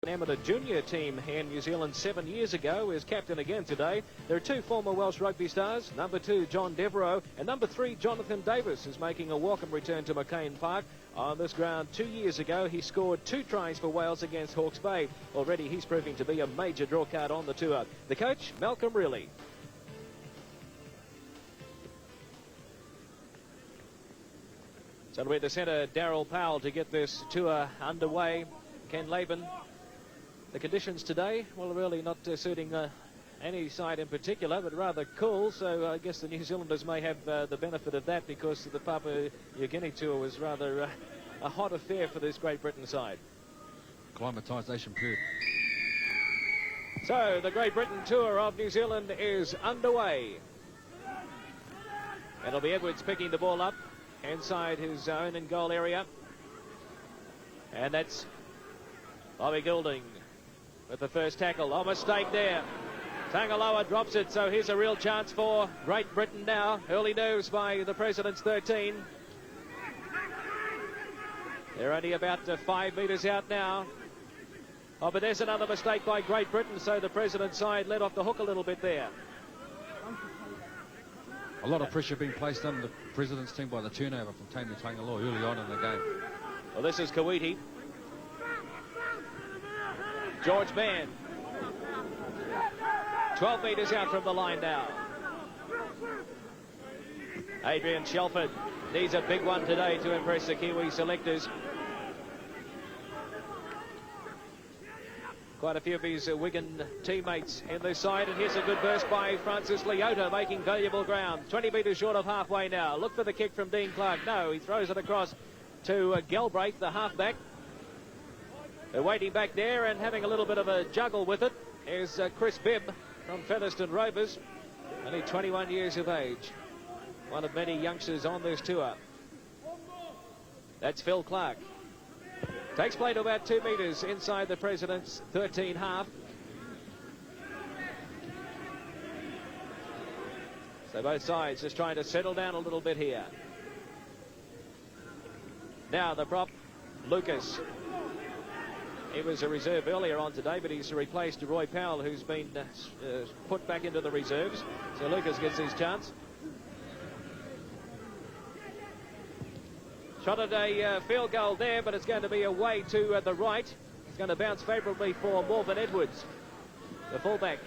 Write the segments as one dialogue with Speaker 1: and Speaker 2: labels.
Speaker 1: Amateur junior team in New Zealand 7 years ago, is captain again today. There are two former Welsh rugby stars, number 2 John Devereux and number 3 Jonathan Davis is making a welcome return to McLean Park. On this ground 2 years ago he scored 2 tries for Wales against Hawke's Bay. Already he's proving to be a major draw card on the tour. The coach, Malcolm Reilly. So it'll be the centre, Daryl Powell, to get this tour underway. Ken Laban. The conditions today, well, really not suiting any side in particular, but rather cool. So I guess the New Zealanders may have the benefit of that, because the Papua New Guinea tour was rather a hot affair for this Great Britain side.
Speaker 2: Acclimatisation period.
Speaker 1: So the Great Britain tour of New Zealand is underway. It'll be Edwards picking the ball up inside his own in goal area. And that's Bobby Goulding with the first tackle. Oh, mistake there. Tangaloa drops it, so here's a real chance for Great Britain now. Early news by the President's 13. They're only about 5 metres out now. Oh, but there's another mistake by Great Britain, so the President's side let off the hook a little bit there.
Speaker 2: A lot of pressure being placed on the President's team by the turnover from Tammy Tangaloa early on in the game.
Speaker 1: Well, this is Kawiti. George Mann. 12 metres out from the line now. Adrian Shelford needs a big one today to impress the Kiwi selectors. Quite a few of his Wigan teammates in this side, and here's a good burst by Francis Leota, making valuable ground. 20 metres short of halfway now. Look for the kick from Dean Clark. No, he throws it across to Galbraith, the halfback. They're waiting back there and having a little bit of a juggle with it is Chris Bibb from Featherston Rovers, only 21 years of age. One of many youngsters on this tour. That's Phil Clark. Takes play to about 2 metres inside the President's 13 half. So both sides just trying to settle down a little bit here. Now the prop, Lucas. He was a reserve earlier on today, but he's replaced Roy Powell, who's been put back into the reserves. So Lucas gets his chance. Shot at a field goal there, but it's going to be away to the right. It's going to bounce favourably for Morven Edwards, the fullback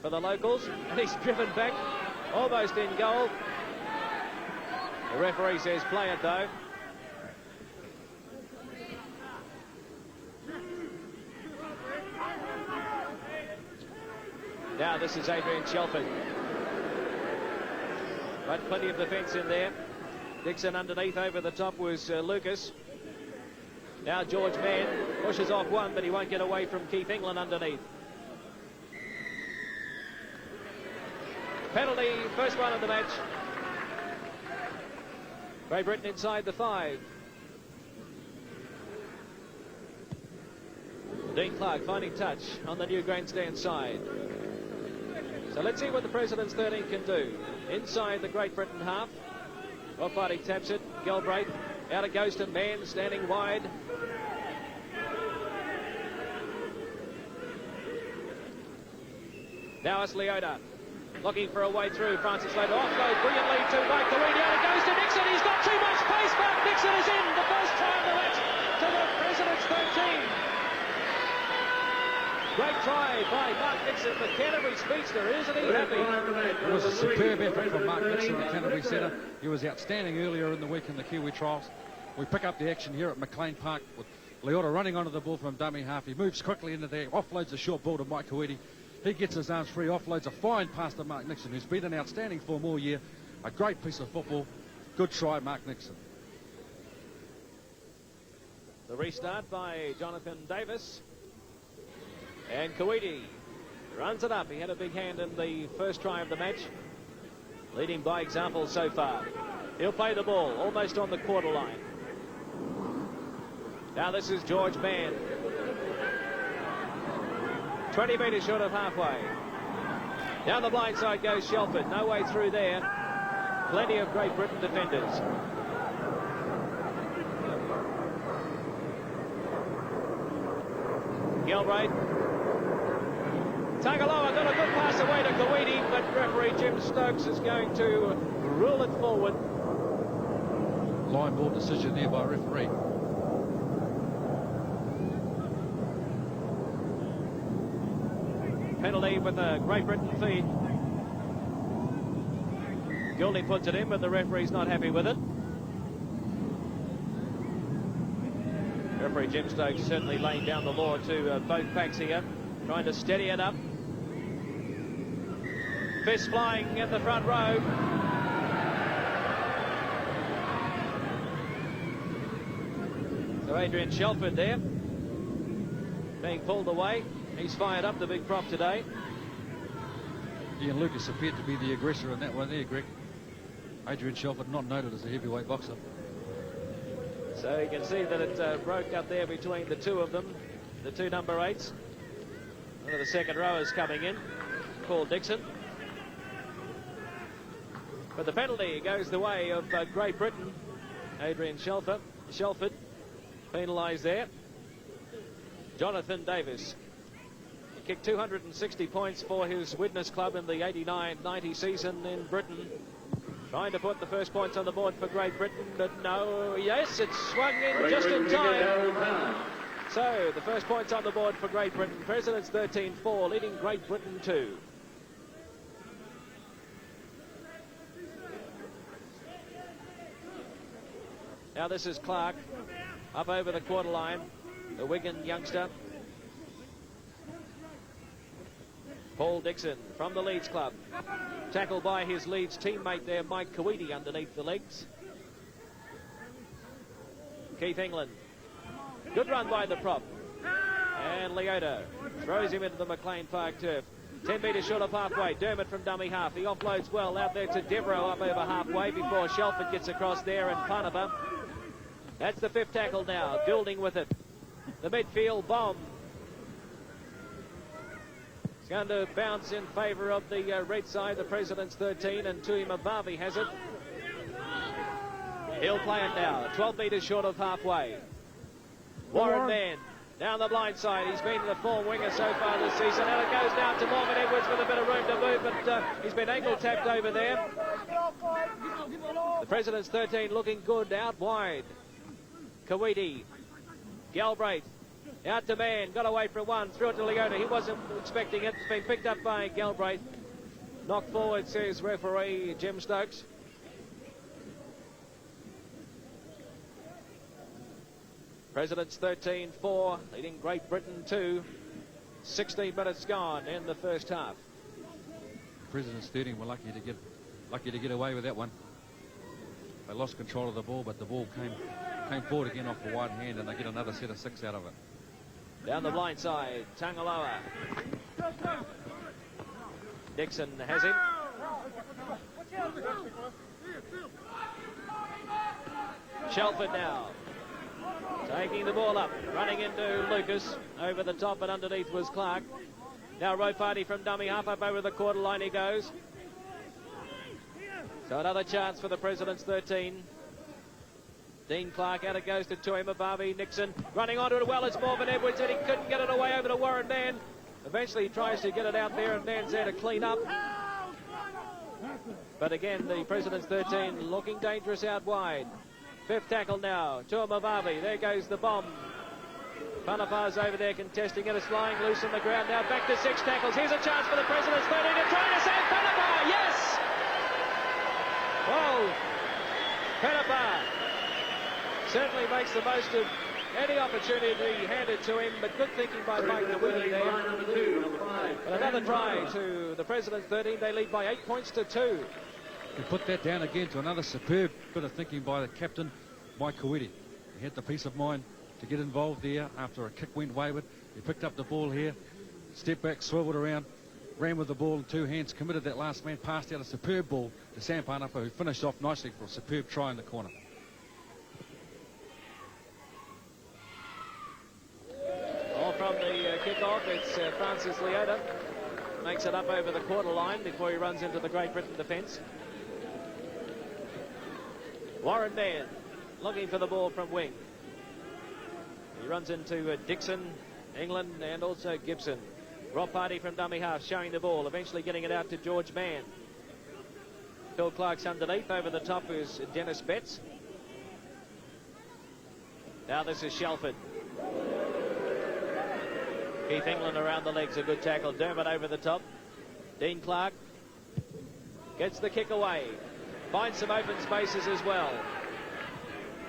Speaker 1: for the locals. And he's driven back, almost in goal. The referee says play it though. Now this is Adrian Shelford. But plenty of defence in there. Dixon underneath, over the top was Lucas. Now George Mann pushes off one, but he won't get away from Keith England underneath. Penalty, first one of the match. Great Britain inside the 5. Dean Clark finding touch on the new grandstand side. So let's see what the President's 13 can do. Inside the Great Britain half. Off-body taps it. Galbraith. Out it goes to Mann, standing wide. Now it's Leota. Looking for a way through. Francis Leota offload brilliantly to Mike Kawiti. Out it goes to Nixon. He's got too much pace. Mark Nixon is in. The first try of the match to the President's 13. Great try by Mark Nixon, the Canterbury speedster. Isn't he happy?
Speaker 2: It was a superb effort from Mark Nixon, the Canterbury centre. He was outstanding earlier in the week in the Kiwi trials. We pick up the action here at McLean Park with Leota running onto the ball from dummy half. He moves quickly into there, offloads a short ball to Mike Kawiti. He gets his arms free, offloads a fine pass to Mark Nixon, who's been an outstanding form all year. A great piece of football. Good try, Mark Nixon.
Speaker 1: The restart by Jonathan Davis. And Kawiti runs it up. He had a big hand in the first try of the match, leading by example so far. He'll play the ball almost on the quarter line. Now this is George Mann. 20 metres short of halfway. Down the blind side goes Shelford. No way through there. Plenty of Great Britain defenders. Galbraith. Tangaloa got a good pass away to Kawiti, but referee Jim Stokes is going to rule it forward.
Speaker 2: Line ball decision there by referee.
Speaker 1: Penalty with the Great Britain feed. Gilney puts it in, but the referee's not happy with it. Referee Jim Stokes certainly laying down the law to both packs here, trying to steady it up. Fist flying in the front row. So Adrian Shelford there, being pulled away. He's fired up, the big prop today.
Speaker 2: Ian Lucas appeared to be the aggressor in that one there, Greg. Adrian Shelford not noted as a heavyweight boxer.
Speaker 1: So you can see that it broke up there between the two of them, the two number 8s. One of the second rowers coming in, Paul Dixon. But the penalty goes the way of Great Britain. Adrian Shelford penalised there. Jonathan Davis. He kicked 260 points for his Widnes club in the 89-90 season in Britain. Trying to put the first points on the board for Great Britain, but no. Yes, it's swung in just in time. So the first points on the board for Great Britain. Presidents 13-4, leading Great Britain 2. Now this is Clark up over the quarter line, the Wigan youngster. Paul Dixon from the Leeds club. Tackled by his Leeds teammate there, Mike Kawiti, underneath the legs. Keith England. Good run by the prop. And Leota throws him into the McLean Park turf. 10 metres short of halfway. Dermott from dummy half. He offloads well out there to Devereaux up over halfway before Shelford gets across there and Panava. That's the 5th tackle now. Building with it. The midfield bomb. It's going to bounce in favour of the red side, the President's 13, and Tui Mabavi has it. He'll play it now. 12 metres short of halfway. Warren Mann down the blind side. He's been the form winger so far this season, and it goes down to Morgan Edwards with a bit of room to move, but he's been ankle tapped over there. The President's 13 looking good out wide. Kawiti, Galbraith, out to Mann, got away from one, threw it to Leota. He wasn't expecting it. It's been picked up by Galbraith. Knocked forward, says referee Jim Stokes. Presidents 13-4, leading Great Britain 2. 16 minutes gone in the first half.
Speaker 2: Presidents 13 were lucky to get away with that one. They lost control of the ball, but the ball came forward again off the wide hand, and they get another set of 6 out of it.
Speaker 1: Down the blind side, Tangaloa. Dixon has him. Shelford now. Taking the ball up, running into Lucas. Over the top and underneath was Clark. Now Rofati from dummy half, up over the quarter line he goes. So another chance for the President's 13. Dean Clark out it goes to Tui Mabavi. Nixon running onto it well. It's Morgan Edwards, and he couldn't get it away over to Warren Mann. Eventually he tries to get it out there, and Mann's there to clean up. But again, the President's 13 looking dangerous out wide. 5th tackle now. Tui Mabavi. There goes the bomb. Panapa's over there contesting it. It's flying loose on the ground now. Back to 6 tackles. Here's a chance for the President's 13 to try to save Panapa. Yes! Well, Panapa certainly makes the most of any opportunity handed to him, but good thinking by Mike Kawiti there. But another try to the President's 13. They lead by 8 points to 2.
Speaker 2: You put that down again to another superb bit of thinking by the captain, Mike Kawiti. He had the peace of mind to get involved there after a kick went wayward. He picked up the ball here, stepped back, swiveled around, ran with the ball in 2 hands, committed that last man, passed out a superb ball to Sam Panapa, who finished off nicely for a superb try in the corner.
Speaker 1: All from the kick-off, it's Francis Leota. Makes it up over the quarter line before he runs into the Great Britain defence. Warren Mann looking for the ball from wing. He runs into Dixon England and also Gibson. Rob Party from dummy half showing the ball, eventually getting it out to George Mann. Phil Clark's underneath. Over the top is Dennis Betts. Now this is Shelford. Keith England around the legs, a good tackle. Dermott over the top. Dean Clark gets the kick away. Finds some open spaces as well.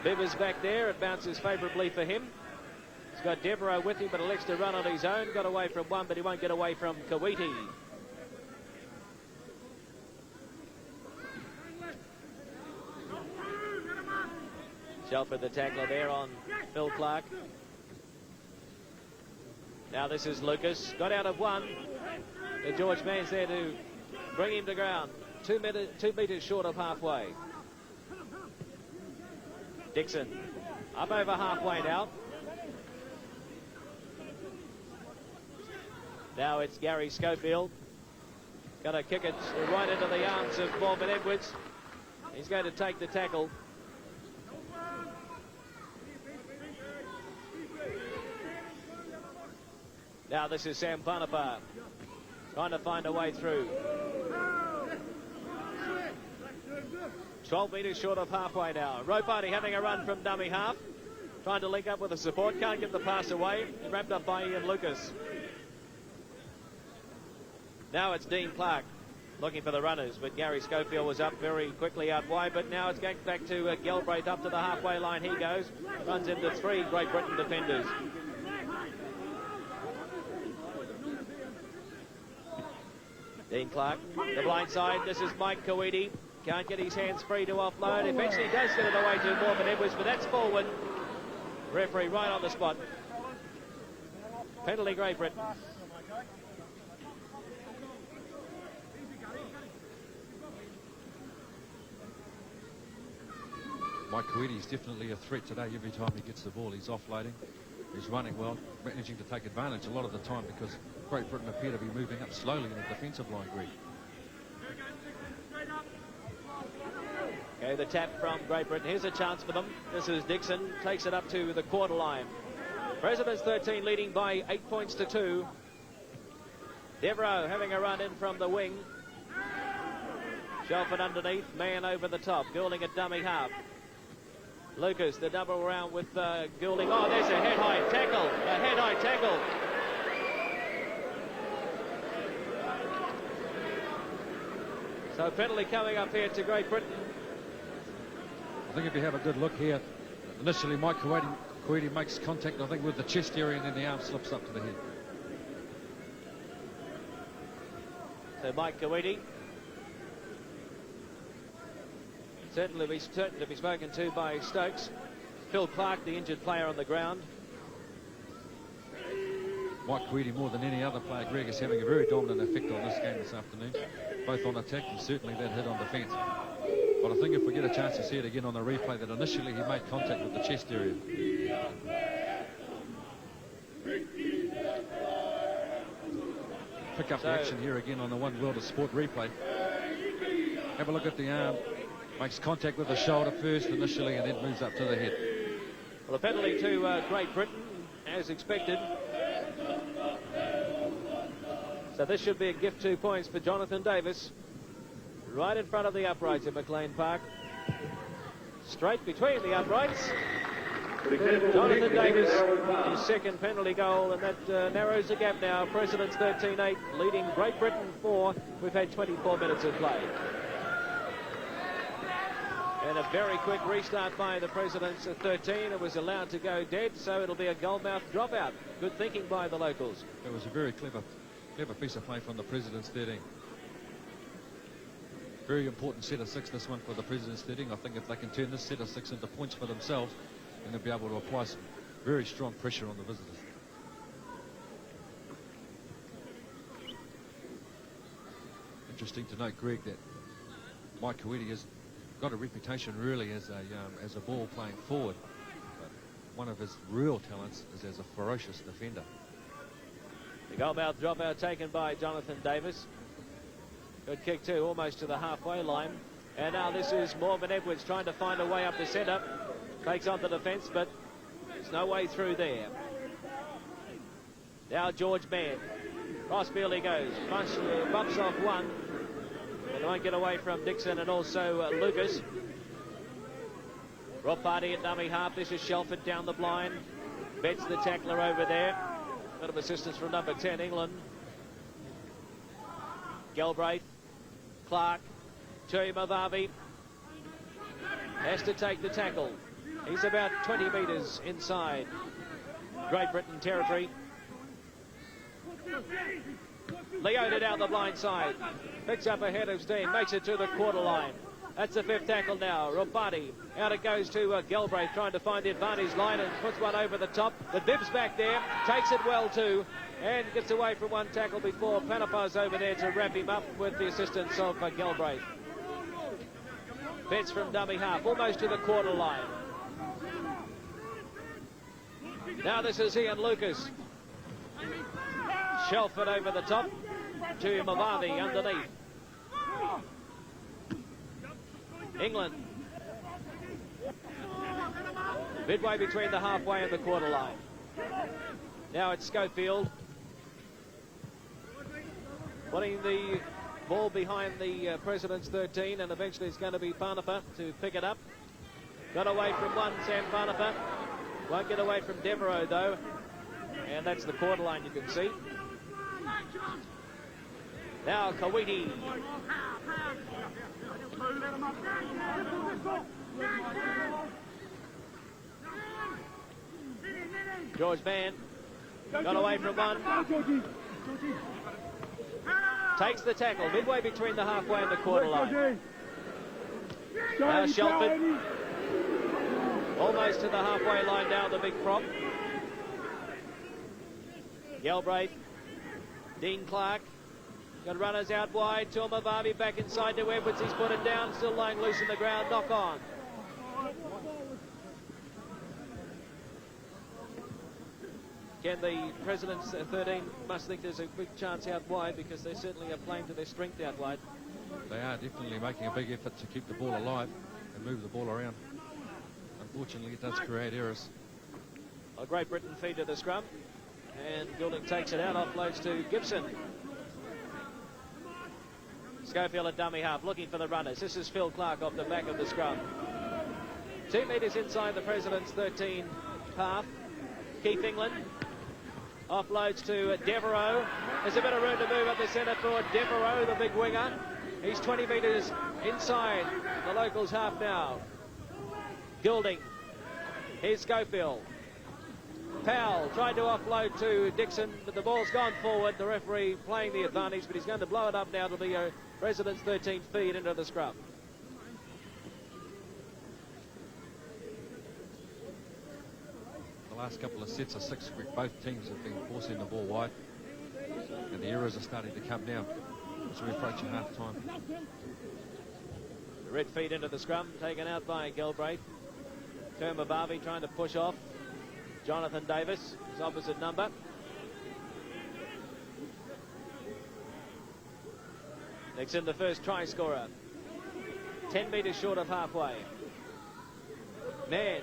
Speaker 1: Bivers back there. It bounces favourably for him. He's got Devereaux with him, but elects to run on his own. Got away from one, but he won't get away from Kawiti. Shelford the tackler there on Phil Clark. Now this is Lucas. Got out of one. George Mann's there to bring him to ground. 2 metres short of halfway. Dixon up over halfway now. Now it's Gary Schofield. Going to kick it right into the arms of Morgan Edwards. He's going to take the tackle. Now this is Sam Panapa trying to find a way through. 12 metres short of halfway now. Ropati having a run from dummy half. Trying to link up with the support. Can't get the pass away. Wrapped up by Ian Lucas. Now it's Dean Clark looking for the runners, but Gary Schofield was up very quickly out wide. But now it's going back to Galbraith up to the halfway line. He goes. Runs into 3 Great Britain defenders. Dean Clark, the blind side. This is Mike Kawiti. Can't get his hands free to offload. Eventually does get it away to Morgan Edwards, but that's forward. Referee right on the spot. Penalty Great Britain.
Speaker 2: Mike Kawiti is definitely a threat today. Every time he gets the ball, he's offloading. He's running well, managing to take advantage a lot of the time because Great Britain appear to be moving up slowly in the defensive line, Greg.
Speaker 1: Okay, the tap from Great Britain. Here's a chance for them. This is Dixon. Takes it up to the quarter line. Presidents 13 leading by 8 points to 2. Devereaux having a run in from the wing. Shelford underneath. Mann over the top. Goulding at dummy half. Lucas, the double around with Goulding. Oh, there's a head-high tackle. A head-high tackle. So penalty coming up here to Great Britain.
Speaker 2: I think if you have a good look here, initially Mike Kawiti makes contact, I think, with the chest area, and then the arm slips up to the head.
Speaker 1: So Mike Kawiti. Certainly be certain to be spoken to by Stokes. Phil Clark, the injured player on the ground.
Speaker 2: Mike Kawiti, more than any other player, Greg, is having a very dominant effect on this game this afternoon, both on attack and certainly that hit on defence. But I think if we get a chance to see it again on the replay, that initially he made contact with the chest area. Pick up the action here again on the One World of Sport replay. Have a look at the arm. Makes contact with the shoulder first initially and then moves up to the head.
Speaker 1: Well, a penalty to Great Britain, as expected. So this should be a gift 2 points for Jonathan Davis. Right in front of the uprights at McLean Park. Straight between the uprights. Jonathan Davis, his second penalty goal, and that narrows the gap now. Presidents 13-8, leading Great Britain 4. We've had 24 minutes of play. And a very quick restart by the Presidents at 13. It was allowed to go dead, so it'll be a goalmouth dropout. Good thinking by the locals.
Speaker 2: It was a very clever piece of play from the Presidents 13. Very important set of 6, this one, for the Presidents 13. I think if they can turn this set of 6 into points for themselves, then they'll be able to apply some very strong pressure on the visitors. Interesting to note, Greg, that Mike Kawiti has got a reputation really as a ball playing forward, but one of his real talents is as a ferocious defender.
Speaker 1: The goalmouth dropout taken by Jonathan Davis. Good kick too, almost to the halfway line. And now this is Morgan Edwards trying to find a way up the centre. Takes on the defence, but there's no way through there. Now George Mann. Crossfield he goes. Bumps off one. But they won't get away from Dixon and also Lucas. Ropati at dummy half. This is Shelford down the blind. Bets the tackler over there. Bit of assistance from number 10, England. Galbraith. Clark. Mavavi has to take the tackle. He's about 20 metres inside Great Britain territory. Leota down the blind side. Picks up ahead of steam. Makes it to the quarter line. That's the fifth tackle now. Ropati. Out it goes to Galbraith, trying to find the advantage line and puts one over the top. But Bibbs back there. Takes it well too. And gets away from one tackle before Panapa's over there to wrap him up with the assistance of Galbraith. Betts from dummy half, almost to the quarter line. Now this is Ian Lucas. Shelford over the top to Mavavi underneath. England. Midway between the halfway and the quarter line. Now it's Schofield. Putting the ball behind the President's 13, and eventually it's going to be Panapa to pick it up. Got away from one, Sam Panapa. Won't get away from Devereaux though. And that's the quarter line you can see. Now Kawiti. George Mann. Got away from one. Takes the tackle midway between the halfway and the quarter line. Now Shelford. Almost to the halfway line now, the big prop. Galbraith. Dean Clark. Got runners out wide. Mavavi back inside to Edwards. He's put it down. Still lying loose in the ground. Knock on. Again, the President's 13 must think there's a big chance out wide because they certainly are playing to their strength out wide.
Speaker 2: They are definitely making a big effort to keep the ball alive and move the ball around. Unfortunately, it does create errors.
Speaker 1: A Great Britain feed to the scrum. And Goulding takes it out, offloads to Gibson. Schofield at dummy half, looking for the runners. This is Phil Clark off the back of the scrum. 2 metres inside the President's 13 half. Keith England. Offloads to Devereaux. There's a bit of room to move up the centre for Devereaux, the big winger. He's 20 metres inside the locals half now. Goulding. Here's Schofield. Powell tried to offload to Dixon, but the ball's gone forward. The referee playing the advantage, but he's going to blow it up now to be a President's 13 feed into the scrum.
Speaker 2: The last couple of sets of 6, both teams have been forcing the ball wide, and the errors are starting to come now as we approach half time.
Speaker 1: The red feed into the scrum, taken out by Galbraith. Mavavi trying to push off. Jonathan Davis, his opposite number. Nixon, the first try scorer. 10 metres short of halfway. Mann.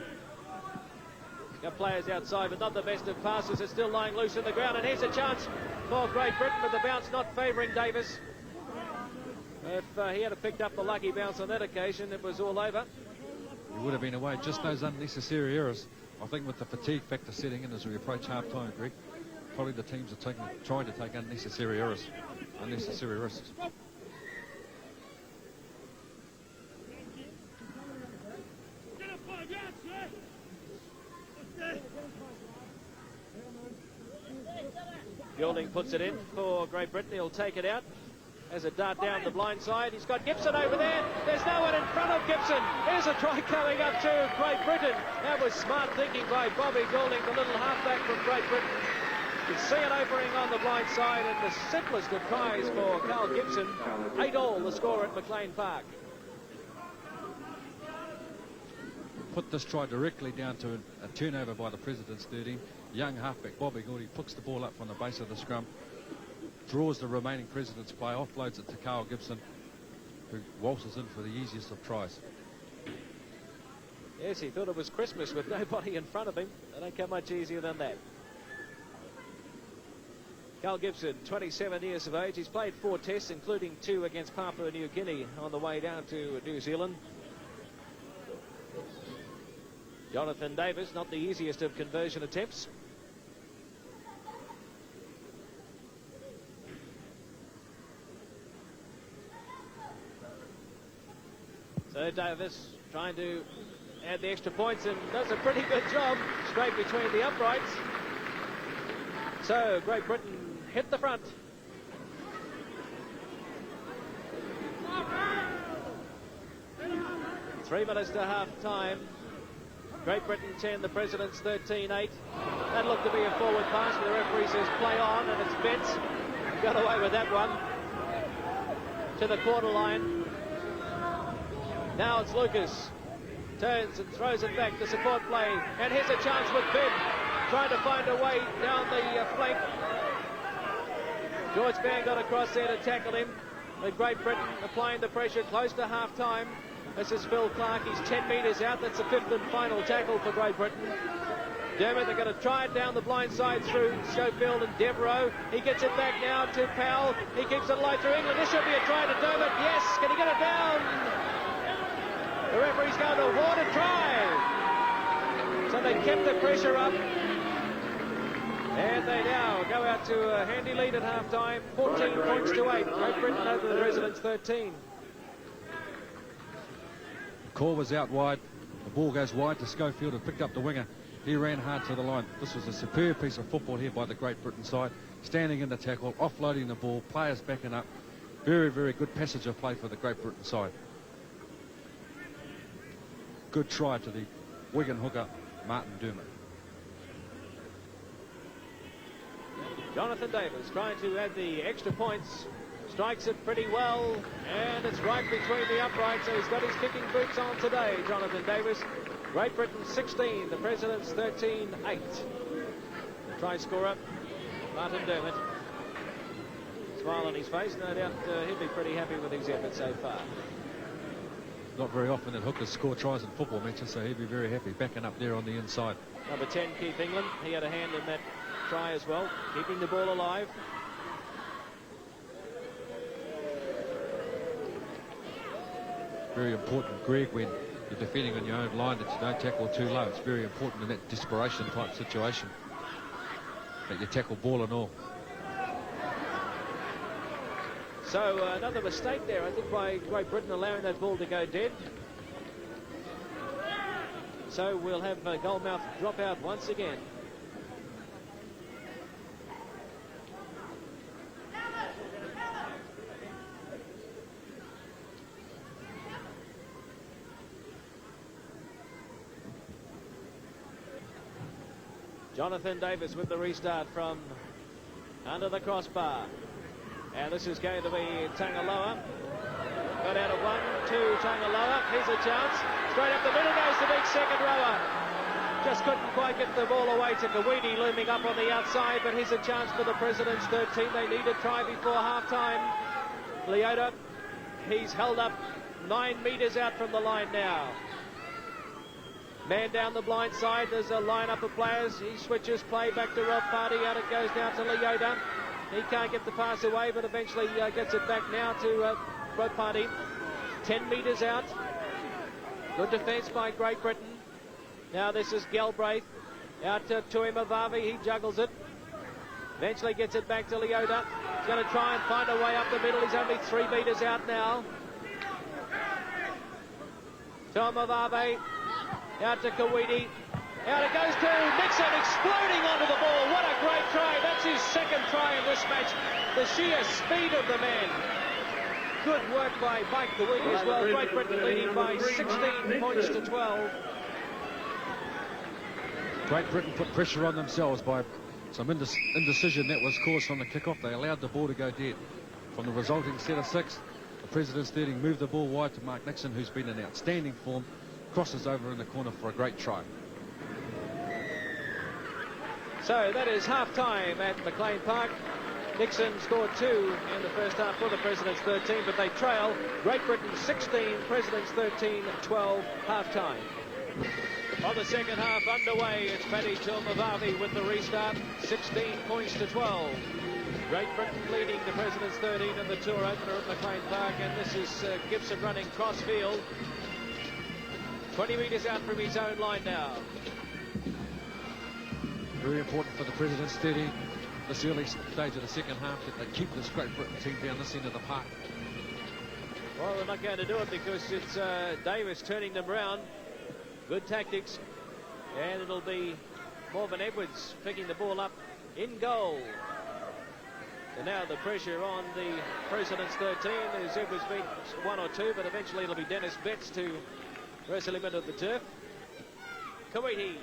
Speaker 1: Got players outside, but not the best of passes. It's still lying loose in the ground, and here's a chance for Great Britain, but the bounce not favouring Davis. If he had picked up the lucky bounce on that occasion, it was all over.
Speaker 2: He would have been away. Just those unnecessary errors. I think with the fatigue factor setting in as we approach half-time, Greg, probably the teams are trying to take unnecessary errors, unnecessary risks.
Speaker 1: Goulding puts it in for Great Britain. He'll take it out. As a dart down the blind side. He's got Gibson over there. There's no one in front of Gibson. Here's a try coming up to Great Britain. That was smart thinking by Bobby Goulding, the little halfback from Great Britain. You see it opening on the blind side, and the simplest of tries for Carl Gibson. 8-all the score at McLean Park.
Speaker 2: Put this try directly down to a turnover by the President's 13. Young halfback Bobby Goulding picks the ball up from the base of the scrum, draws the remaining President's play, offloads it to Carl Gibson, who waltzes in for the easiest of tries.
Speaker 1: Yes, he thought it was Christmas with nobody in front of him. They don't come much easier than that. Carl Gibson, 27 years of age. He's played 4 tests, including 2 against Papua New Guinea on the way down to New Zealand. Jonathan Davis, not the easiest of conversion attempts. So Davis trying to add the extra points and does a pretty good job straight between the uprights. So Great Britain hit the front. Three minutes to half time. Great Britain 10, the Presidents 13-8. That looked to be a forward pass, but the referee says play on, and it's Betts. Got away with that one. To the quarter line. Now it's Lucas. Turns and throws it back to support play. And here's a chance with Bibb. Trying to find a way down the flank. George Mann got across there to tackle him. With Great Britain applying the pressure close to half-time. This is Phil Clark. He's 10 metres out. That's the 5th and final tackle for Great Britain. Dermott, they're going to try it down the blind side through Schofield and Devereaux. He gets it back now to Powell. He keeps it alive through England. This should be a try to Dermott. Yes, can he get it down? The referee's going to award a try. So they kept the pressure up. And they now go out to a handy lead at half-time, 14 points to 8. Great Britain over the Presidents 13.
Speaker 2: Call was out wide. The ball goes wide to Schofield and picked up the winger. He ran hard to the line. This was a superb piece of football here by the Great Britain side. Standing in the tackle, offloading the ball, players backing up. Very, very good passage of play for the Great Britain side. Good try to the Wigan hooker, Martin Dermott.
Speaker 1: Jonathan Davis trying to add the extra points. Strikes it pretty well, and it's right between the uprights, so he's got his kicking boots on today, Jonathan Davis. Great Britain 16, the Presidents 13-8. The try scorer, Martin Dermott. Smile on his face, no doubt he'll be pretty happy with his effort so far.
Speaker 2: Not very often that hookers score tries in football matches, so he'll be very happy backing up there on the inside.
Speaker 1: Number 10, Keith England, he had a hand in that try as well, keeping the ball alive.
Speaker 2: Very important, Greg, when you're defending on your own line, that you don't tackle too low. It's very important in that desperation type situation that you tackle ball and all.
Speaker 1: So another mistake there, I think, by Great Britain allowing that ball to go dead. So we'll have Goldmouth drop out once again. Jonathan Davis with the restart from under the crossbar. And this is going to be Tangaloa. Got out of 1-2, Tangaloa. Here's a chance. Straight up the middle goes the big second rower. Just couldn't quite get the ball away to Kawiti, looming up on the outside, but here's a chance for the Presidents 13. They need a try before half-time. Leota, he's held up 9 metres out from the line now. Man down the blind side. There's a lineup of players. He switches play back to Rob Party. Out it goes now to Leota. He can't get the pass away, but eventually gets it back now to Rob Party. 10 metres out. Good defence by Great Britain. Now this is Galbraith. Out to Tuimavave. He juggles it. Eventually gets it back to Leota. He's going to try and find a way up the middle. He's only 3 metres out now. Tuimavave. Out to Kawiti. Out it goes to Nixon, exploding onto the ball. What a great try. That's his second try in this match. The sheer speed of the man. Good work by Mike Kawiti as well. Great Britain leading by 16 points to 12.
Speaker 2: Great Britain put pressure on themselves by some indecision that was caused from the kick-off. They allowed the ball to go dead. From the resulting set of 6, the Presidents 13 moved the ball wide to Mark Nixon, who's been in outstanding form. Crosses over in the corner for a great try.
Speaker 1: So that is half-time at McLean Park. Nixon scored 2 in the first half for the Presidents 13, but they trail. Great Britain 16, Presidents 13, 12, half-time. On the second half underway, it's Paddy Tuimavave with the restart. 16 points to 12. Great Britain leading the President's 13 in the tour opener at McLean Park, and this is Gibson running cross field. 20 metres out from his own line now.
Speaker 2: Very important for the President's 13 this early stage of the second half that they keep this Great Britain team down this end of the park.
Speaker 1: Well, they're not going to do it because it's Davis turning them round. Good tactics. And it'll be Morven Edwards picking the ball up in goal. And now the pressure on the President's 13 as Edwards beats 1 or 2, but eventually it'll be Dennis Betts to wrestle him into the turf. Kuwaiti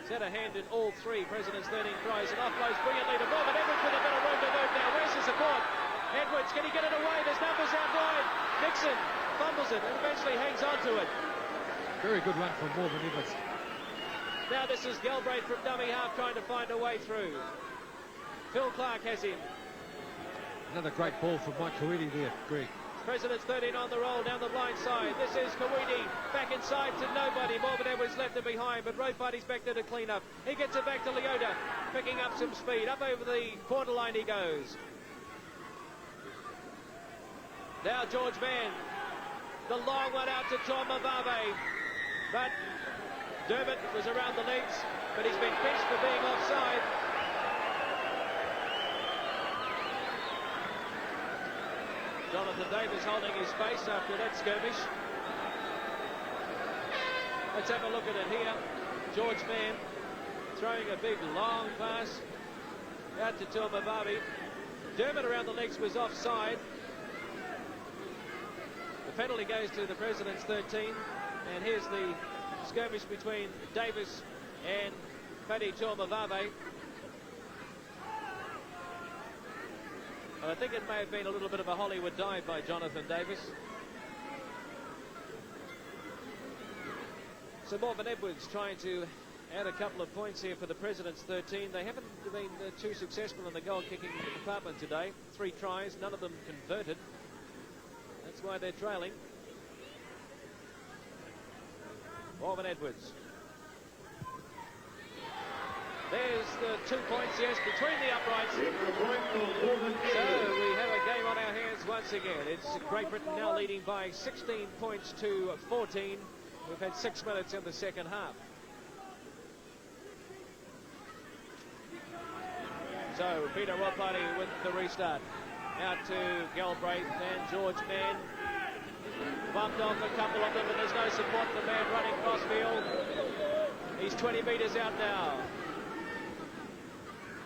Speaker 1: set a hand in all three President's 13 tries and offloads brilliantly to Morven Edwards with a bit of room to move now. Where's the support? Edwards, can he get it away? There's numbers out wide. Nixon fumbles it and eventually hangs on to it.
Speaker 2: Very good run from Morven Edwards.
Speaker 1: Now this is Galbraith from dummy half trying to find a way through. Phil Clark has him.
Speaker 2: Another great ball from Mike Kuwaiti there, Greg.
Speaker 1: President's 13 on the roll down the blind side. This is Kuwaiti back inside to nobody. Morven Edwards left it behind, but Roadparty's back there to clean up. He gets it back to Leota, picking up some speed. Up over the quarter line he goes. Now George Mann. The long one out to Tom Mavave. But Dermott was around the legs, but he's been pinched for being offside. Jonathan Davis holding his face after that skirmish. Let's have a look at it here. George Mann throwing a big long pass out to Tomavavi. Dermott around the legs was offside. The penalty goes to the President's 13, and here's the skirmish between Davis and Paddy Tomavave. I think it may have been a little bit of a Hollywood dive by Jonathan Davis. So Morven Edwards trying to add a couple of points here for the President's 13. They haven't been too successful in the goal-kicking department today. 3 tries, none of them converted. That's why they're trailing. Morven Edwards. There's the 2 points, yes, between the uprights. So we have a game on our hands once again. It's Great Britain now leading by 16 points to 14. We've had 6 minutes in the second half. So Peter Rothparty with the restart. Out to Galbraith and George Mann. Bumped off a couple of them, but there's no support. The man running cross field. He's 20 metres out now.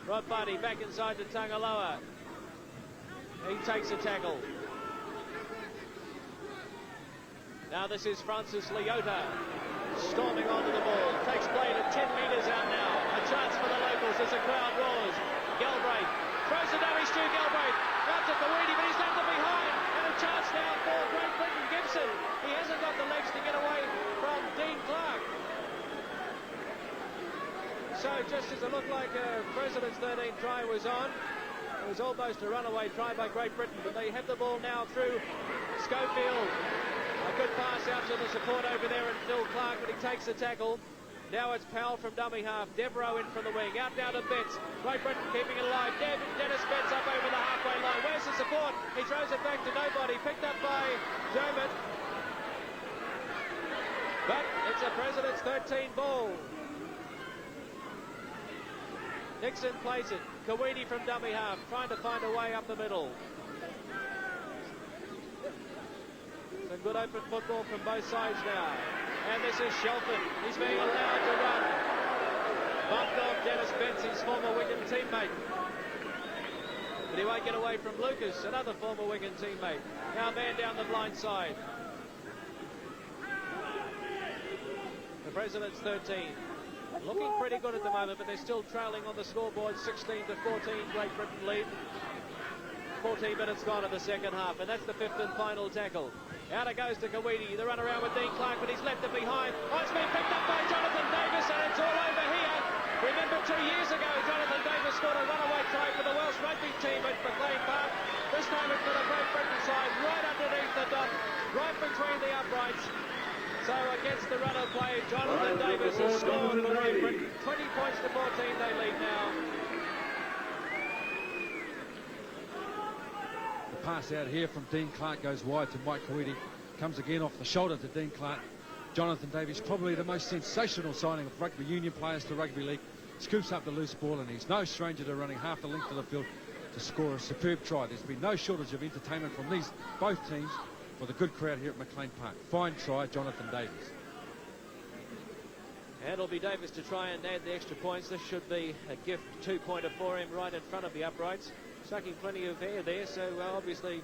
Speaker 1: Rothparty back inside to Tangaloa. He takes a tackle. Now this is Francis Leota storming onto the ball. Takes play to 10 metres out now. A chance for the locals as the crowd roars. Galbraith throws the dummy to Galbraith. Out to Kuwaiti, but he's left it behind. And a chance now for Great Britain. Gibson. He hasn't got the legs to get away from Dean Clark. So just as it looked like a President's 13 try was on, it was almost a runaway try by Great Britain, but they have the ball now through Schofield. A good pass out to the support over there and Phil Clark, but he takes the tackle. Now it's Powell from dummy half. Devereaux in from the wing. Out down to Betts. Great Britain keeping it alive. Dennis Betts up over the halfway line. Where's the support? He throws it back to nobody. Picked up by Dermott. But it's a President's 13 ball. Nixon plays it. Kuwaiti from dummy half, trying to find a way up the middle. Some good open football from both sides now. And this is Shelton. He's being allowed to run. Bumped off Dennis Betts, his former Wigan teammate. But he won't get away from Lucas, another former Wigan teammate. Now man down the blind side. The President's 13. Looking pretty good at the moment, but they're still trailing on the scoreboard, 16 to 14, Great Britain lead. 14 minutes gone in the second half, and that's the 5th and final tackle. Out it goes to Kuwaiti, the run around with Dean Clark, but he's left it behind. Oh, it's been picked up by Jonathan Davis, and it's all over here. Remember 2 years ago, Jonathan Davis scored a runaway try for the Welsh rugby team at McLean Park. This time it's for the Great Britain side, right underneath the dot, right between the uprights. So against the run of play, Jonathan Davis has scored for Great Britain. 20 points to 14, they lead now.
Speaker 2: pass out here from Dean Clark goes wide to Mike Coetti. Comes again off the shoulder to Dean Clark. Jonathan Davies, probably the most sensational signing of rugby union players to rugby league, scoops up the loose ball, and he's no stranger to running half the length of the field to score a superb try. There's been no shortage of entertainment from both teams for the good crowd here at McLean Park. Fine try, Jonathan Davies.
Speaker 1: And it'll be Davis to try and add the extra points. This should be a gift two-pointer for him right in front of the uprights. Sucking plenty of air there, so obviously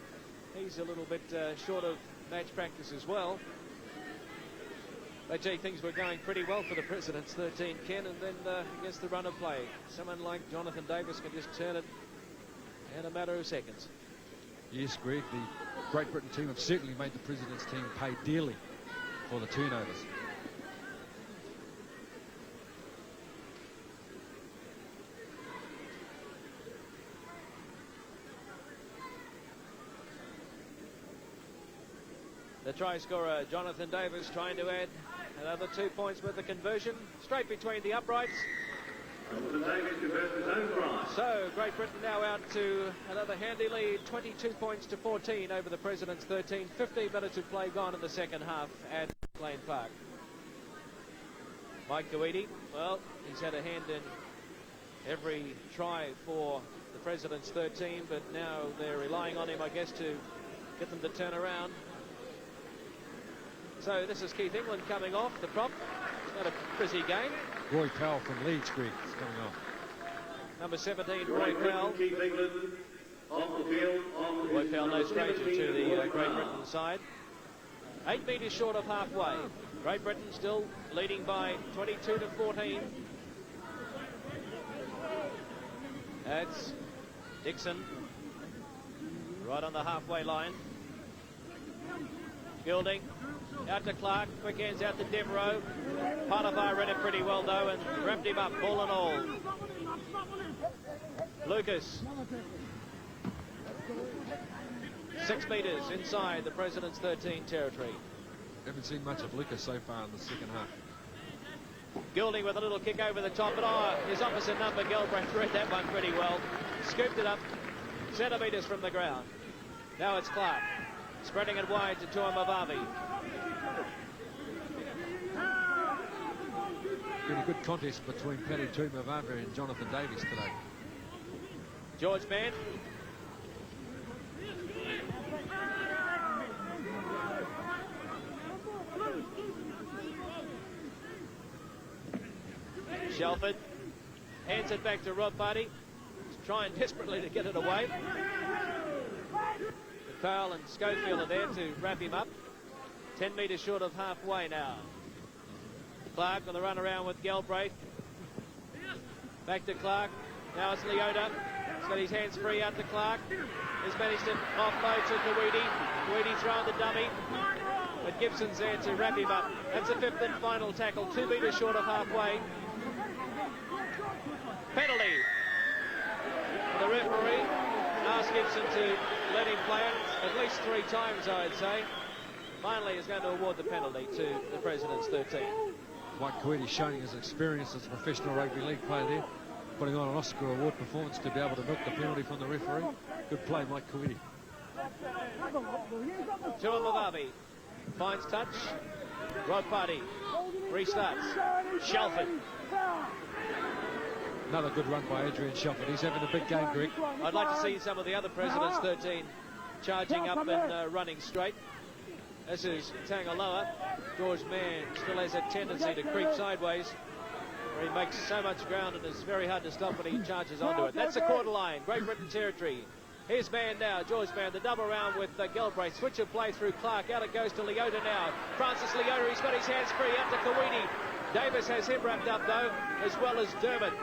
Speaker 1: he's a little bit short of match practice as well. But gee, things were going pretty well for the Presidents 13, Ken, and then against the run of play, someone like Jonathan Davis can just turn it in a matter of seconds.
Speaker 2: Yes, Greg, the Great Britain team have certainly made the Presidents team pay dearly for the turnovers.
Speaker 1: The try scorer, Jonathan Davis, trying to add another 2 points with the conversion. Straight between the uprights. So, Great Britain now out to another handy lead, 22 points to 14 over the Presidents 13. 15 minutes of play gone in the second half at McLean Park. Mike Coetti, well, he's had a hand in every try for the Presidents 13, but now they're relying on him, I guess, to get them to turn around. So this is Keith England coming off the prop. It's not a busy game.
Speaker 2: Roy Powell from Leeds, Greg, is coming off.
Speaker 1: Number 17, Roy Powell.
Speaker 3: Keith England off the field.
Speaker 1: Roy Powell, no stranger to the Great Britain side. 8 metres short of halfway. Great Britain still leading by 22 to 14. That's Dixon right on the halfway line. Gilding out to Clark, quick ends out to Devereaux. Potiphar read it pretty well though and wrapped him up, ball and all. Lucas, 6 metres inside the President's 13 territory.
Speaker 2: Haven't seen much of Lucas so far in the second half.
Speaker 1: Gilding with a little kick over the top, but his opposite number, Galbraith, read that one pretty well. Scooped it up centimetres from the ground. Now it's Clark, spreading it wide to Tuamavavi.
Speaker 2: Been a good contest between Paddy Tuamavavi and Jonathan Davies today.
Speaker 1: George Mann. Shelford hands it back to Rob Buddy. He's trying desperately to get it away. Powell and Schofield are there to wrap him up. 10 metres short of halfway now. Clark on the run around with Galbraith. Back to Clark. Now it's Leota. He's got his hands free out to Clark. He's managed to offload to Coetti. Coetti throwing the dummy. But Gibson's there to wrap him up. That's the 5th and final tackle. 2 metres short of halfway. Penalty. The referee asked Gibson to let him play it at least 3 times, I'd say. Finally, is going to award the penalty to the President's 13.
Speaker 2: Mike Coetti showing his experience as a professional rugby league player there, putting on an Oscar award performance to be able to milk the penalty from the referee. Good play, Mike Coetti.
Speaker 1: Tuamavavi finds touch. Rod Putty restarts. Shelford.
Speaker 2: Another good run by Adrian Shelford. He's having a big game, Greg.
Speaker 1: I'd like to see some of the other Presidents 13 charging up and running straight. This is Tangaloa. George Mann still has a tendency to creep sideways, where he makes so much ground and it's very hard to stop when he charges onto it. That's the quarter line, Great Britain territory. Here's Mann now, George Mann, the double round with Galbraith. Switch of play through Clark. Out it goes to Leota now. Francis Leota, he's got his hands free out to Coetti. Davis has him wrapped up though, as well as Dermott.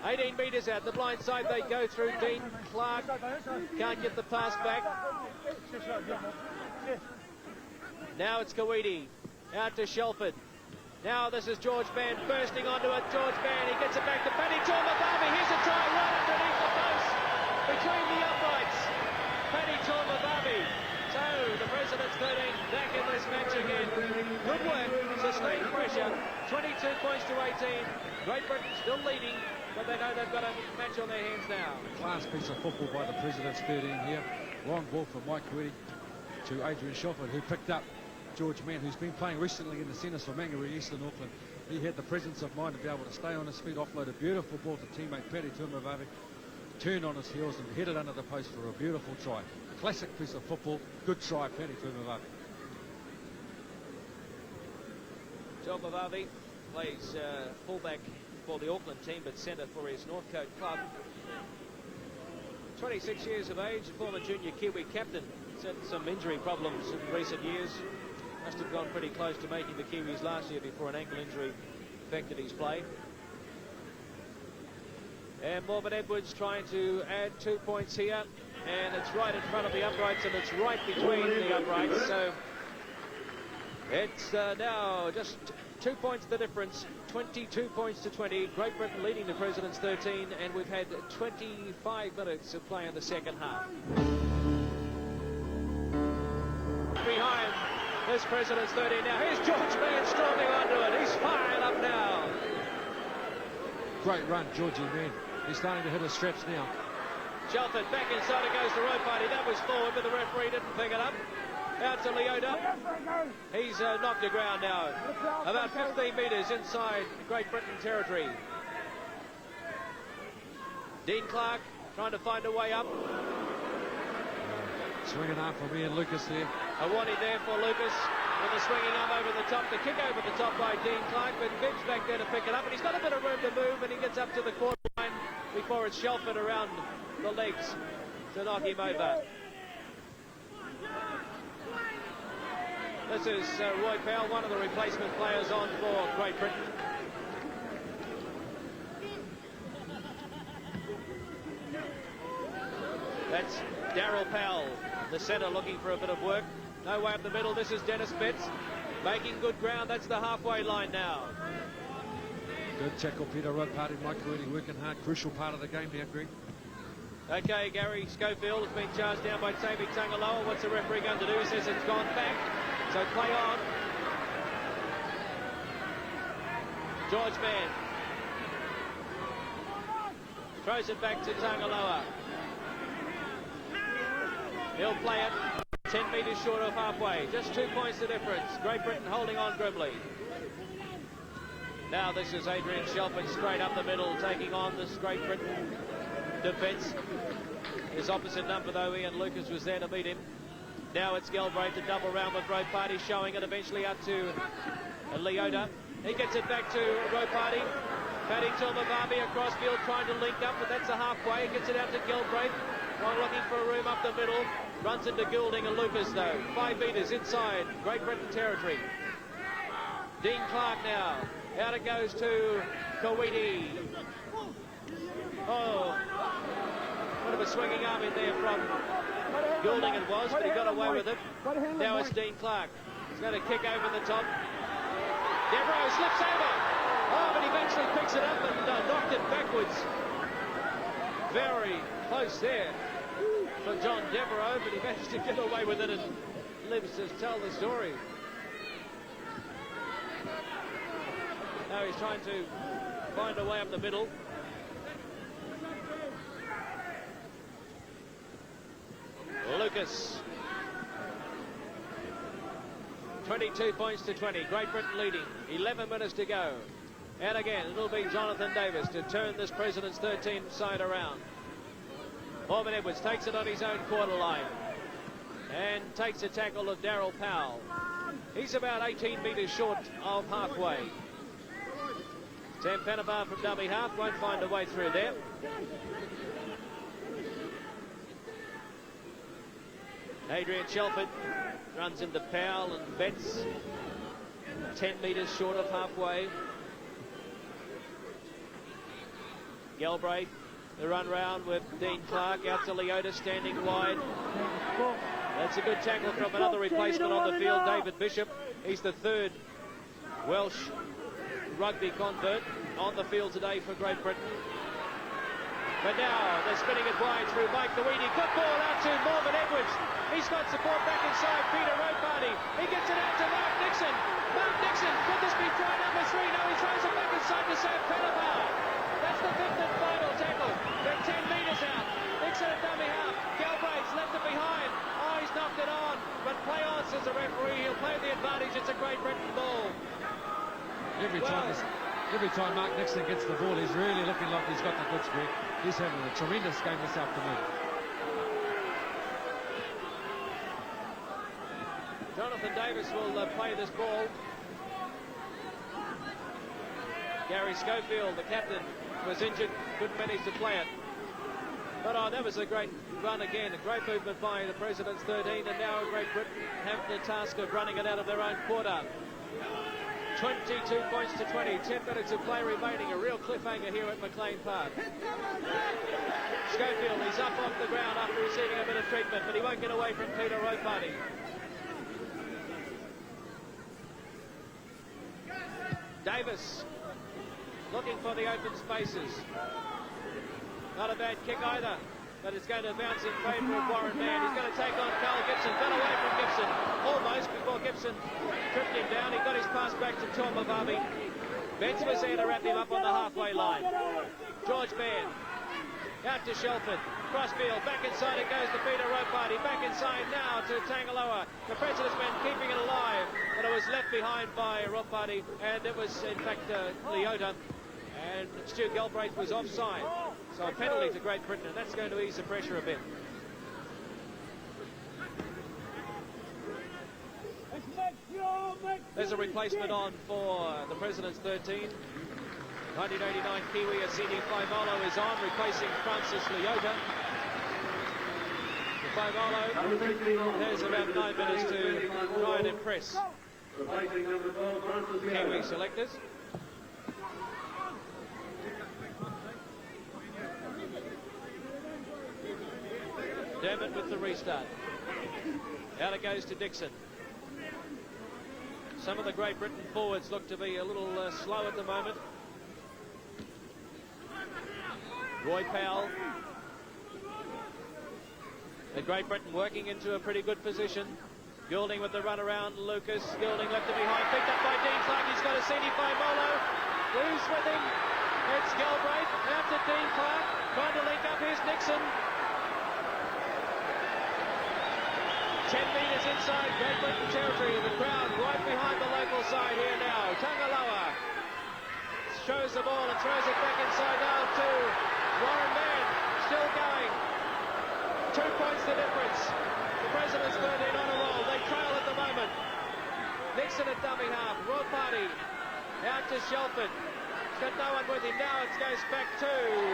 Speaker 1: 18 metres out the blind side they go through. Dean Clark can't get the pass back. Now it's Coetti out to Shelford. Now this is George Mann bursting onto it. George Mann, he gets it back to Paddy Tuamavavi. Here's a try right underneath the post between the uprights. Paddy Tuamavavi. So the President's 13 back in this match again. Good work, sustained pressure. 22 points to 18. Great Britain still leading but they know they've got a match on their hands now.
Speaker 2: Class piece of football by the President's 13 here. Long ball from Mike Kuiti to Adrian Shelford, who picked up George Mann, who's been playing recently in the centres for Mangere Eastern Auckland. He had the presence of mind to be able to stay on his feet, offload a beautiful ball to teammate Paddy Tuamavavi, turned on his heels and headed under the post for a beautiful try. Classic piece of football. Good try, Paddy Tuamavavi.
Speaker 1: Tuamavavi plays fullback for the Auckland team, but centre for his Northcote club. 26 years of age, former junior Kiwi captain. He's had some injury problems in recent years. Must have gone pretty close to making the Kiwis last year before an ankle injury affected his play. And Morven Edwards trying to add 2 points here. And it's right in front of the uprights, and it's right between the uprights. So it's now just 2 points the difference. 22 points to 20. Great Britain leading the President's 13, and we've had 25 minutes of play in the second half. Behind this President's 13 now. Here's George Mann storming onto it. He's fired up now.
Speaker 2: Great run, Georgie Mann. He's starting to hit his straps now.
Speaker 1: Shelford back inside, it goes to road party. That was forward, but the referee didn't pick it up. Out to Leota. He's knocked the ground now. About 15 metres inside Great Britain territory. Dean Clark trying to find a way up.
Speaker 2: Swinging arm from Ian Lucas there.
Speaker 1: A warning there for Lucas. With the swinging arm over the top. The kick over the top by Dean Clark, but Gibbs back there to pick it up. And he's got a bit of room to move, and he gets up to the quarter line before it's Shelford around the legs to knock him over. This is Roy Powell, one of the replacement players on for Great Britain. That's Darryl Powell, the centre, looking for a bit of work. No way up the middle. This is Dennis Betts making good ground. That's the halfway line now.
Speaker 2: Good tackle, Peter Rudd, party Mike Kuiti working hard. Crucial part of the game here, Greg.
Speaker 1: Okay, Gary Schofield has been charged down by Tavi Tangaloa. What's the referee going to do? He says it's gone back. So play on. George Mann throws it back to Tangaloa. He'll play it 10 metres short of halfway. Just 2 points the difference. Great Britain holding on grimly. Now this is Adrian Shelford straight up the middle, taking on this Great Britain defence. His opposite number, though, Ian Lucas, was there to meet him. Now it's Galbraith to double round with Road Party, showing it eventually up to Leota. He gets it back to Road Party. Paddy Tuamavavi across field trying to link up, but that's a halfway. He gets it out to Galbraith while looking for a room up the middle. Runs into Goulding and Lucas, though. 5 metres inside Great Britain territory. Dean Clark now. Out it goes to Kuiti. Oh, bit of a swinging arm in there from Goulding it was, but he got away with it. Now it's Dean Clark. He's going to kick over the top. Devereaux slips over. Oh, but he eventually picks it up and knocked it backwards. Very close there for John Devereaux, but he managed to get away with it and lives to tell the story. Now he's trying to find a way up the middle. Lucas. 22 points to 20. Great Britain leading. 11 minutes to go. And again, it'll be Jonathan Davis to turn this President's 13 side around. Morven Edwards takes it on his own quarter line and takes a tackle of Darryl Powell. He's about 18 metres short of halfway. Sam Panabar from dummy half won't find a way through there. Adrian Shelford runs into Powell and Betts. 10 metres short of halfway. Galbraith, the run round with Dean Clark out to Leota standing wide. That's a good tackle from another replacement on the field, David Bishop. He's the third Welsh rugby convert on the field today for Great Britain. But now they're spinning it wide through Mike Kuiti. Good ball out to Morven Edwards. He's got support back inside Peter Roadparty. He gets it out to Mark Nixon. Mark Nixon, could this be try number 3? No, he throws it back inside to Sam Panabar. That's the the fifth and final tackle. They're 10 metres out. Nixon at dummy half. Galbraith's left it behind. Oh, he's knocked it on. But play on, says the referee. He'll play the advantage. It's a Great Britain ball.
Speaker 2: Every time Mark Nixon gets the ball, he's really looking like he's got the goods, Greg. He's having a tremendous game this afternoon.
Speaker 1: Jonathan Davis will play this ball. Gary Schofield, the captain, was injured, couldn't manage to play it. But that was a great run again, a great movement by the President's 13, and now Great Britain have the task of running it out of their own quarter. 22 points to 20, 10 minutes of play remaining, a real cliffhanger here at McLean Park. Schofield, he's up off the ground after receiving a bit of treatment, but he won't get away from Peter Ropati. Davis looking for the open spaces. Not a bad kick either, but it's going to bounce in favour of Warren Mann. He's going to take on Carl Gibson. Got away from Gibson almost before Gibson tripped him down. He got his pass back to Tom Mavabi. Benz was there to wrap him up on the halfway line. George Baird out to Shelford. Crossfield, back inside it goes to Peter Ropati. Back inside now to Tangaloa. The President's men keeping it alive, but it was left behind by Ropati, and it was in fact Leota. And Stu Galbraith was offside. So a penalty to Great Britain, and that's going to ease the pressure a bit. There's a replacement on for the President's 13. 1989 Kiwi Asini Faimolo is on, replacing Francis Leota. Faimolo has about 9 minutes to try and impress Kiwi selectors. Dermott with the restart. Out it goes to Dixon. Some of the Great Britain forwards look to be a little slow at the moment. Roy Powell. The Great Britain working into a pretty good position. Goulding with the run around. Lucas. Goulding left it behind. Picked up by Dean Clark. He's got a CD Faimolo. Who's with him? It's Galbraith. Out to Dean Clark. Trying to link up. Here's Nixon. 10 metres inside Great Britain territory. The crowd right behind the local side here now. Tangaloa shows the ball and throws it back inside now to Warren Mann. Still going. 2 points the difference. The President's 13 on a roll. They trail at the moment. Nixon at dummy half. Ropati out to Shelford. He's got no one with him. Now it goes back to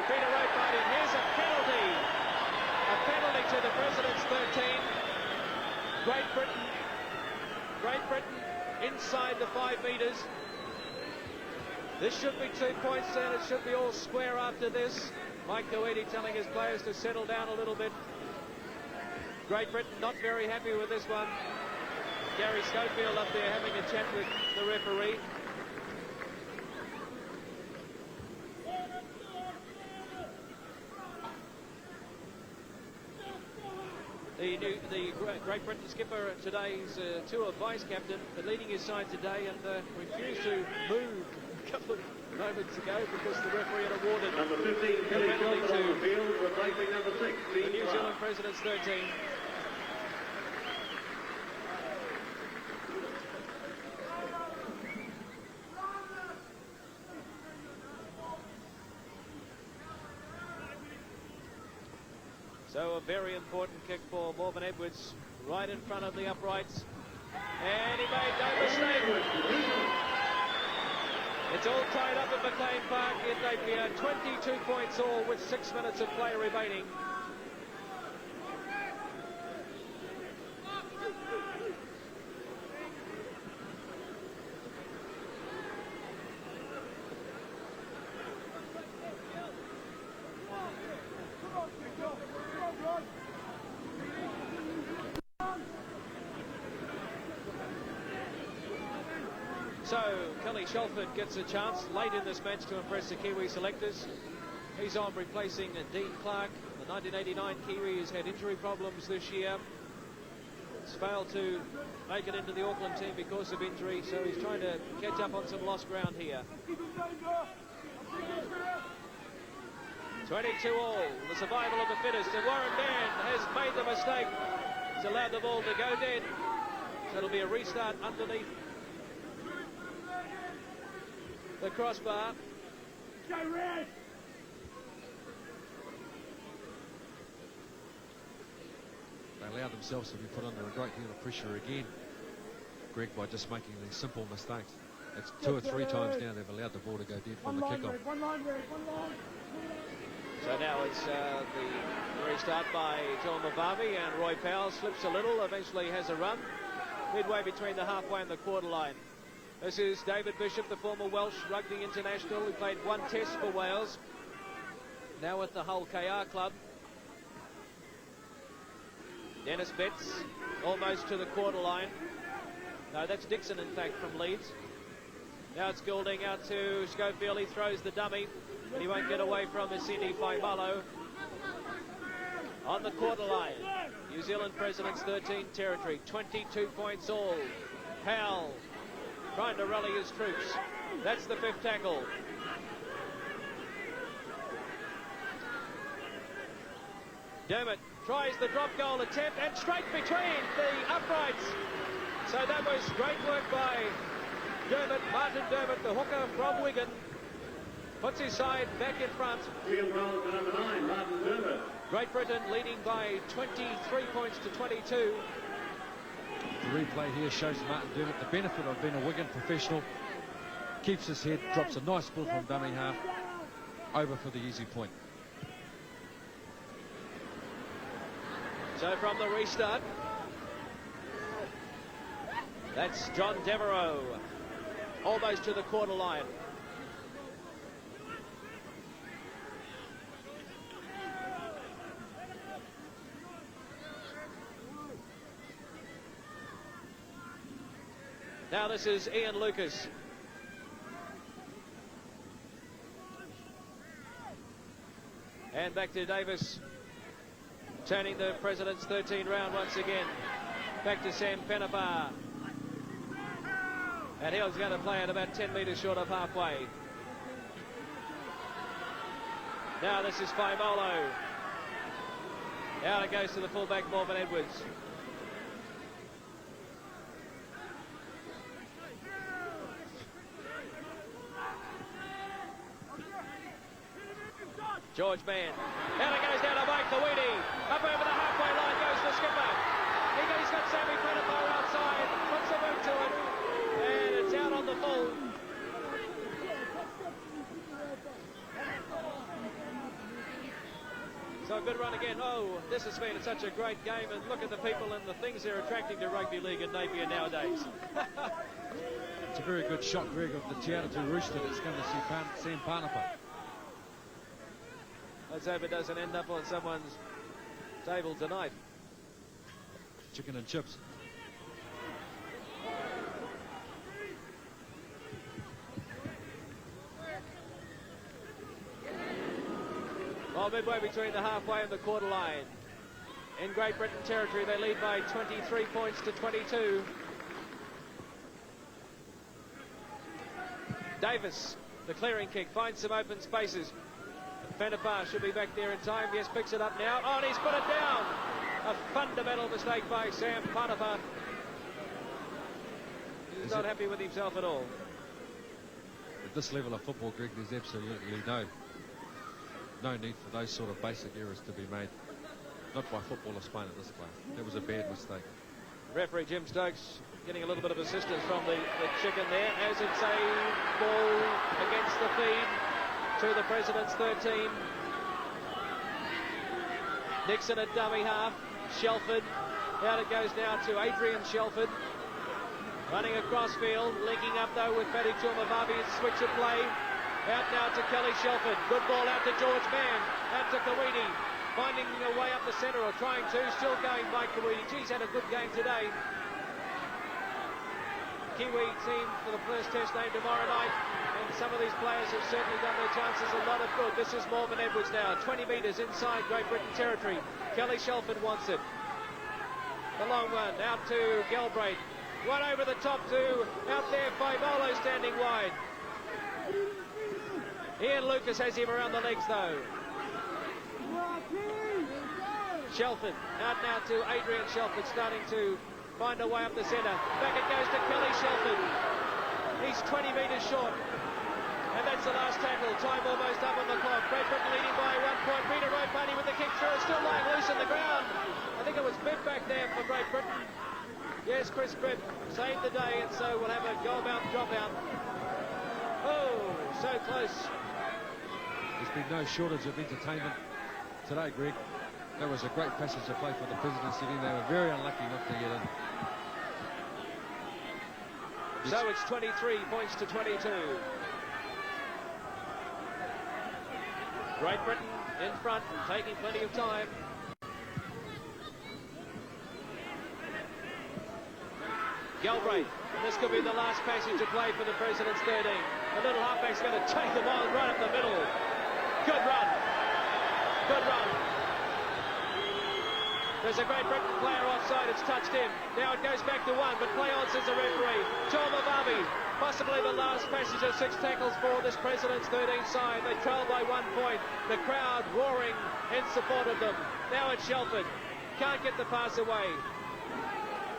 Speaker 1: Peter Ropati. Here's a penalty. A penalty to the President's 13. Great Britain inside the 5 metres. This should be 2 points and it should be all square after this. Mike Coetti telling his players to settle down a little bit. Great Britain not very happy with this one. Gary Schofield up there having a chat with the referee. The Great Britain skipper today's tour vice captain, but leading his side today and refused to move a couple of moments ago because the referee had awarded
Speaker 3: Number 15,
Speaker 1: a penalty to
Speaker 3: field, replacing number 6,
Speaker 1: the New Zealand President's 13. So a very important kick for Morven Edwards, right in front of the uprights. And he made no mistake. It's all tied up at McLean Park in Napier. 22 points all with 6 minutes of play remaining. So Kelly Shelford gets a chance late in this match to impress the Kiwi selectors. He's on replacing Dean Clark. The 1989 Kiwi has had injury problems this year. He's failed to make it into the Auckland team because of injury, so he's trying to catch up on some lost ground here. 22 all. The survival of the fittest. And Warren Dan has made the mistake. He's allowed the ball to go dead. So it'll be a restart underneath the crossbar.
Speaker 4: Go red!
Speaker 2: They allowed themselves to be put under a great deal of pressure again, Greg, by just making these simple mistakes. It's 2 or 3 times now they've allowed the ball to go dead from the kickoff.
Speaker 4: One line, red, one line.
Speaker 1: So now it's the restart by John Mavavi, and Roy Powell slips a little, eventually has a run, midway between the halfway and the quarter line. This is David Bishop, the former Welsh rugby international, who played 1 test for Wales, now at the Hull KR club. Dennis Betts, almost to the quarter line. No, that's Dixon, in fact, from Leeds. Now it's Goulding out to Schofield. He throws the dummy, but he won't get away from Isini Faimalo. On the quarter line, New Zealand President's 13 territory, 22 points all. Powell trying to rally his troops. That's the 5th tackle. Dermott tries the drop goal attempt and straight between the uprights. So that was great work by Dermott, Martin Dermott, the hooker from Wigan. Puts his side back in front.
Speaker 3: Field goal for number 9, Martin Dermott.
Speaker 1: Great Britain leading by 23 points to 22.
Speaker 2: The replay here shows Martin Dermott the benefit of being a Wigan professional. Keeps his head, drops a nice ball from dummy half, over for the easy point.
Speaker 1: So from the restart, that's John Devereaux, almost to the quarter line. Now this is Ian Lucas. And back to Davis, turning the President's 13 round once again. Back to Sam Penapar. And he was going to play it about 10 metres short of halfway. Now this is Faimalo. Out it goes to the fullback, Morvan Edwards. George Mann. Out it goes down to Mike the Weedy. Up over the halfway line goes the skipper. He's got Sammy Penapar outside. Puts the boot to it. And it's out on the full. So a good run again. Oh, this has been such a great game. And look at the people and the things they're attracting to rugby league in Napier nowadays.
Speaker 2: It's a very good shot, Greg, of the Te Aratu Rooster that's going to see Sam Panapa.
Speaker 1: Let's hope it doesn't end up on someone's table tonight.
Speaker 2: Chicken and chips.
Speaker 1: Well, midway between the halfway and the quarter line. In Great Britain territory, they lead by 23 points to 22. Davis, the clearing kick, finds some open spaces. Penapar should be back there in time. Yes, picks it up now. Oh, and he's put it down. A fundamental mistake by Sam Panapa. He's not happy with himself at all.
Speaker 2: At this level of football, Greg, there's absolutely no need for those sort of basic errors to be made. Not by footballers playing at this class. That was a bad mistake.
Speaker 1: Referee Jim Stokes getting a little bit of assistance from the chicken there, as it's a ball against the feed to the President's 13. Nixon at dummy half. Shelford. Out it goes now to Adrian Shelford. Running across field. Linking up though with Paddy Chumavavi. Switch of play. Out now to Kelly Shelford. Good ball out to George Mann. Out to Kawiti. Finding a way up the centre, or trying to. Still going by Kawiti. He's had a good game today. Kiwi team for the first test game tomorrow night, and some of these players have certainly done their chances a lot of good. This is Morvan Edwards now, 20 metres inside Great Britain territory. Kelly Shelford wants it. The long one out to Galbraith. One over the top to out there, Faimalo standing wide. Ian Lucas has him around the legs though. Shelford out now to Adrian Shelford, starting to find a way up the centre. Back it goes to Kelly Shelford. He's 20 metres short. And that's the last tackle. Time almost up on the clock. Great Britain leading by 1 point. Peter Roadbunny with the kick through. Still lying loose on the ground. I think it was Bibb back there for Great Britain. Yes, Chris Bibb saved the day, and so we'll have a goal-bound drop-out. Oh, so close.
Speaker 2: There's been no shortage of entertainment today, Greg. That was a great passage of play for the President's sitting. They were very unlucky not to get in.
Speaker 1: So it's 23 points to 22. Great Britain in front, taking plenty of time. Galbraith, this could be the last passage of play for the President's 13. The little halfback's going to take them on right up the middle. Good run. Good run. There's a Great Britain player offside. It's touched him. Now it goes back to one, but play on, says the referee. Tom Avabi, possibly the last passage of 6 tackles for this President's 13 side. They trail by 1 point. The crowd roaring in support of them. Now it's Shelford. Can't get the pass away.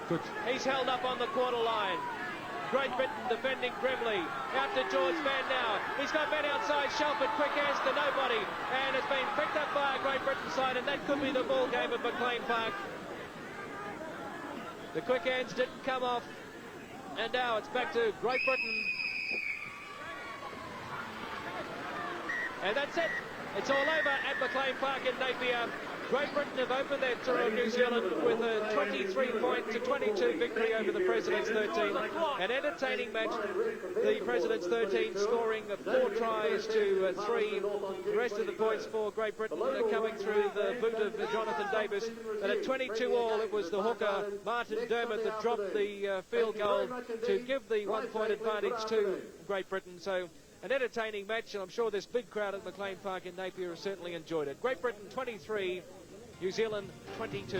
Speaker 2: Good.
Speaker 1: He's held up on the quarter line. Great Britain defending grimly. Out to George Mann now. He's got men outside. Shelford, quick hands to nobody. And it's been picked up by a Great Britain side, and that could be the ball game at McLean Park. The quick hands didn't come off. And now it's back to Great Britain. And that's it. It's all over at McLean Park in Napier. Great Britain have opened their tour of New Zealand with a 23-point to 22 victory over the President's 13. An entertaining match. The President's 13 scoring 4 tries to 3. The rest of the points for Great Britain coming through the boot of Jonathan Davis. And at 22 all, it was the hooker Martin Dermott that dropped the field goal to give the 1 point advantage to Great Britain. So an entertaining match, and I'm sure this big crowd at McLean Park in Napier has certainly enjoyed it. Great Britain 23, New Zealand 22.